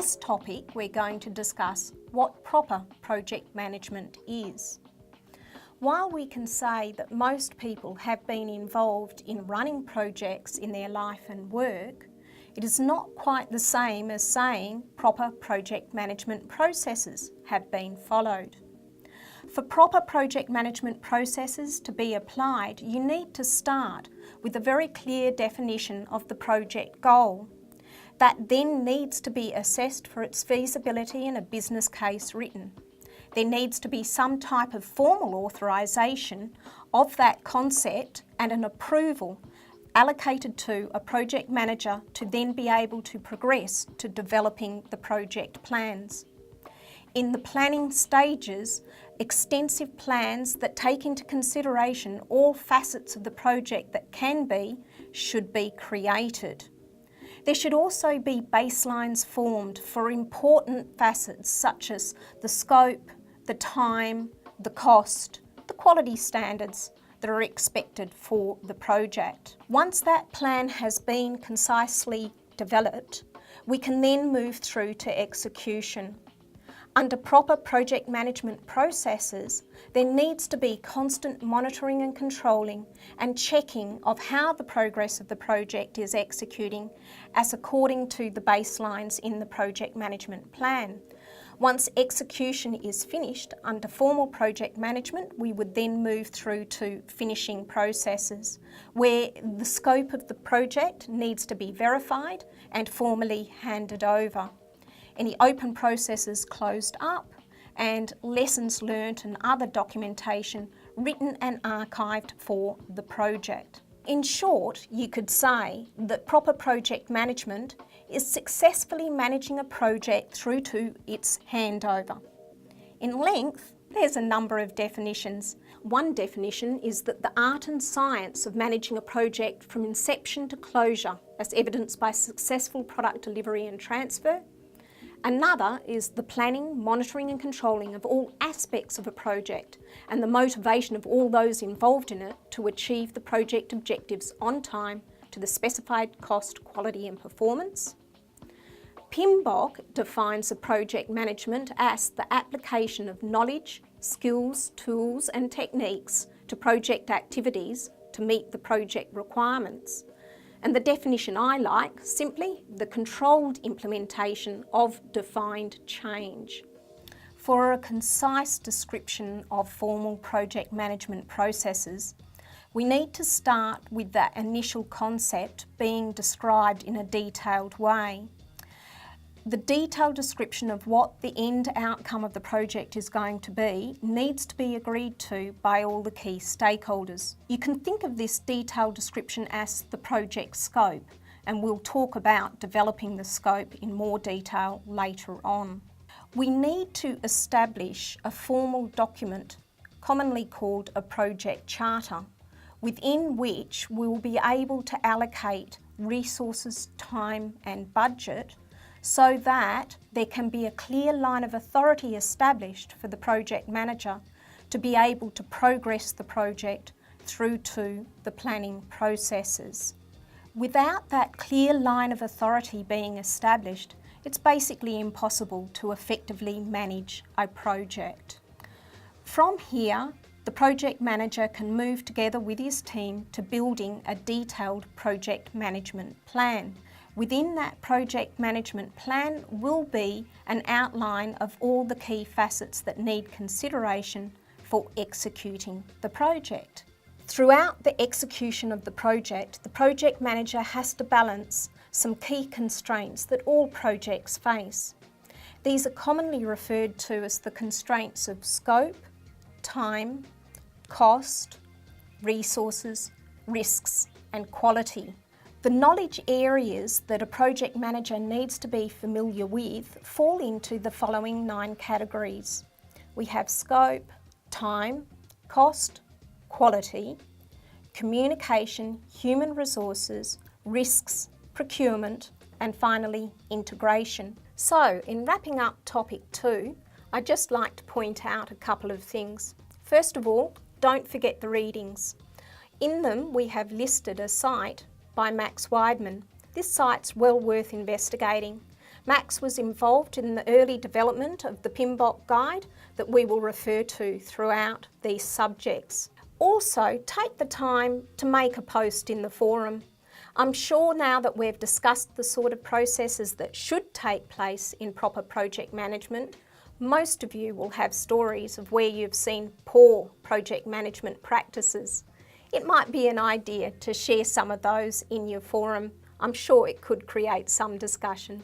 this topic, we're going to discuss what proper project management is. While we can say that most people have been involved in running projects in their life and work, it is not quite the same as saying proper project management processes have been followed. For proper project management processes to be applied, you need to start with a very clear definition of the project goal. That then needs to be assessed for its feasibility and a business case written. There needs to be some type of formal authorisation of that concept and an approval allocated to a project manager to then be able to progress to developing the project plans. In the planning stages, extensive plans that take into consideration all facets of the project that should be created. There should also be baselines formed for important facets such as the scope, the time, the cost, the quality standards that are expected for the project. Once that plan has been concisely developed, we can then move through to execution. Under proper project management processes, there needs to be constant monitoring and controlling and checking of how the progress of the project is executing as according to the baselines in the project management plan. Once execution is finished under formal project management, we would then move through to finishing processes, where the scope of the project needs to be verified and formally handed over. Any open processes closed up, and lessons learnt and other documentation written and archived for the project. In short, you could say that proper project management is successfully managing a project through to its handover. In length, there's a number of definitions. One definition is that the art and science of managing a project from inception to closure, as evidenced by successful product delivery and transfer. Another is the planning, monitoring and controlling of all aspects of a project and the motivation of all those involved in it to achieve the project objectives on time to the specified cost, quality and performance. PMBOK defines a project management as the application of knowledge, skills, tools and techniques to project activities to meet the project requirements. And the definition I like, simply the controlled implementation of defined change. For a concise description of formal project management processes, we need to start with that initial concept being described in a detailed way. The detailed description of what the end outcome of the project is going to be needs to be agreed to by all the key stakeholders. You can think of this detailed description as the project scope, and we'll talk about developing the scope in more detail later on. We need to establish a formal document, commonly called a project charter, within which we'll be able to allocate resources, time and budget so that there can be a clear line of authority established for the project manager to be able to progress the project through to the planning processes. Without that clear line of authority being established, it's basically impossible to effectively manage a project. From here, the project manager can move together with his team to building a detailed project management plan. Within that project management plan will be an outline of all the key facets that need consideration for executing the project. Throughout the execution of the project manager has to balance some key constraints that all projects face. These are commonly referred to as the constraints of scope, time, cost, resources, risks and quality. The knowledge areas that a project manager needs to be familiar with fall into the following 9 categories. We have scope, time, cost, quality, communication, human resources, risks, procurement, and finally integration. So in wrapping up topic 2, I'd just like to point out a couple of things. First of all, don't forget the readings. In them we have listed a site by Max Weidman. This site's well worth investigating. Max was involved in the early development of the PMBOK guide that we will refer to throughout these subjects. Also, take the time to make a post in the forum. I'm sure now that we've discussed the sort of processes that should take place in proper project management, most of you will have stories of where you've seen poor project management practices. It might be an idea to share some of those in your forum. I'm sure it could create some discussion.